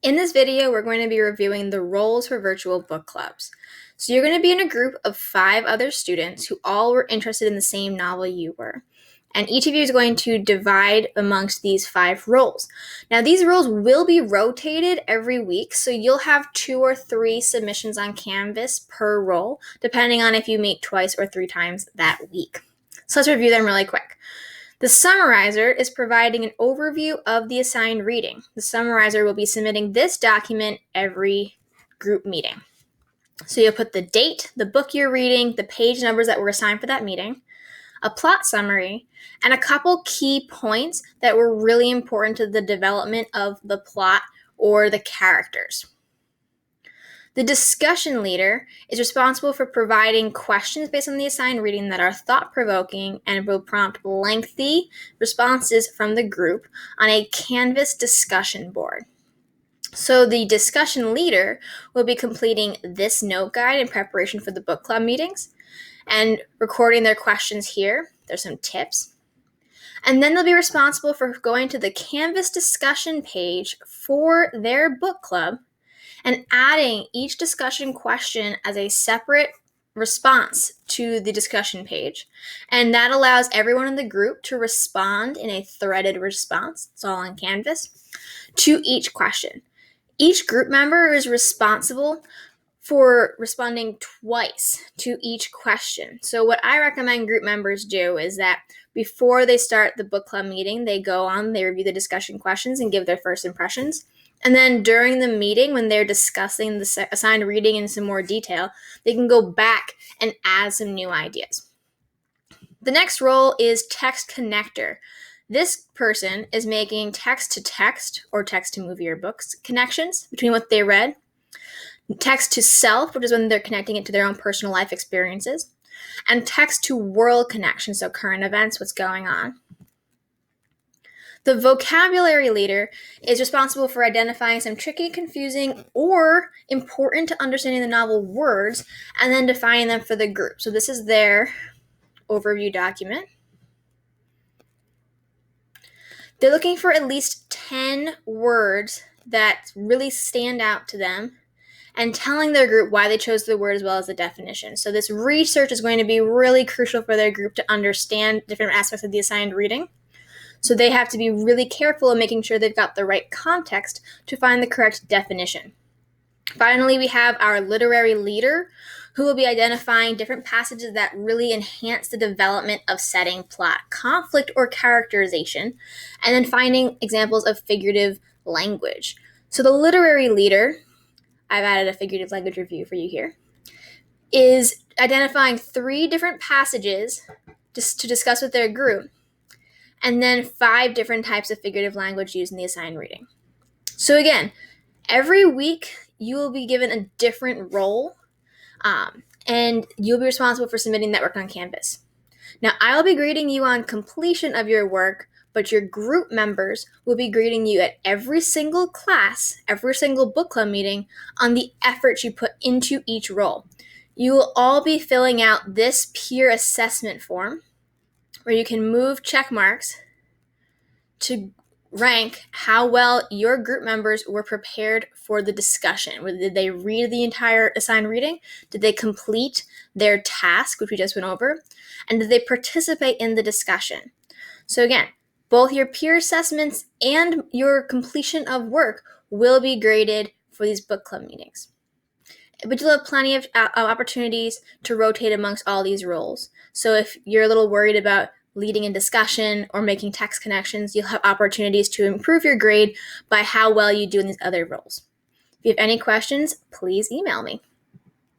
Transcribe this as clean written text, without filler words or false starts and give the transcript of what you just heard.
In this video, we're going to be reviewing the roles for virtual book clubs. So you're going to be in a group of 5 other students who all were interested in the same novel you were. And each of you is going to divide amongst these 5 roles. Now, these roles will be rotated every week, so you'll have 2 or 3 submissions on Canvas per role, depending on if you meet twice or 3 times that week. So let's review them really quick. The summarizer is providing an overview of the assigned reading. The summarizer will be submitting this document every group meeting. So you'll put the date, the book you're reading, the page numbers that were assigned for that meeting, a plot summary, and a couple key points that were really important to the development of the plot or the characters. The discussion leader is responsible for providing questions based on the assigned reading that are thought-provoking and will prompt lengthy responses from the group on a Canvas discussion board. So the discussion leader will be completing this note guide in preparation for the book club meetings and recording their questions here. There's some tips. And then they'll be responsible for going to the Canvas discussion page for their book club and adding each discussion question as a separate response to the discussion page. And that allows everyone in the group to respond in a threaded response, it's all on Canvas, to each question. Each group member is responsible for responding twice to each question. So what I recommend group members do is that before they start the book club meeting, they review the discussion questions and give their first impressions. And then during the meeting, when they're discussing the assigned reading in some more detail, they can go back and add some new ideas. The next role is text connector. This person is making text-to-text or text-to-movie or books connections between what they read, text-to-self, which is when they're connecting it to their own personal life experiences, and text-to-world connection, so current events, what's going on. The vocabulary leader is responsible for identifying some tricky, confusing, or important to understanding the novel words and then defining them for the group. So this is their overview document. They're looking for at least 10 words that really stand out to them and telling their group why they chose the word as well as the definition. So this research is going to be really crucial for their group to understand different aspects of the assigned reading. So they have to be really careful in making sure they've got the right context to find the correct definition. Finally, we have our literary leader, who will be identifying different passages that really enhance the development of setting, plot, conflict, or characterization, and then finding examples of figurative language. So the literary leader, I've added a figurative language review for you here, is identifying 3 different passages just to discuss with their group, and then 5 different types of figurative language used in the assigned reading. So again, every week you will be given a different role, and you'll be responsible for submitting that work on Canvas. Now, I'll be grading you on completion of your work, but your group members will be grading you at every single class, every single book club meeting on the effort you put into each role. You will all be filling out this peer assessment form, where you can move check marks to rank how well your group members were prepared for the discussion. Did they read the entire assigned reading? Did they complete their task, which we just went over? And did they participate in the discussion? So again, both your peer assessments and your completion of work will be graded for these book club meetings. But you'll have plenty of opportunities to rotate amongst all these roles. So if you're a little worried about leading a discussion or making text connections, you'll have opportunities to improve your grade by how well you do in these other roles. If you have any questions, please email me.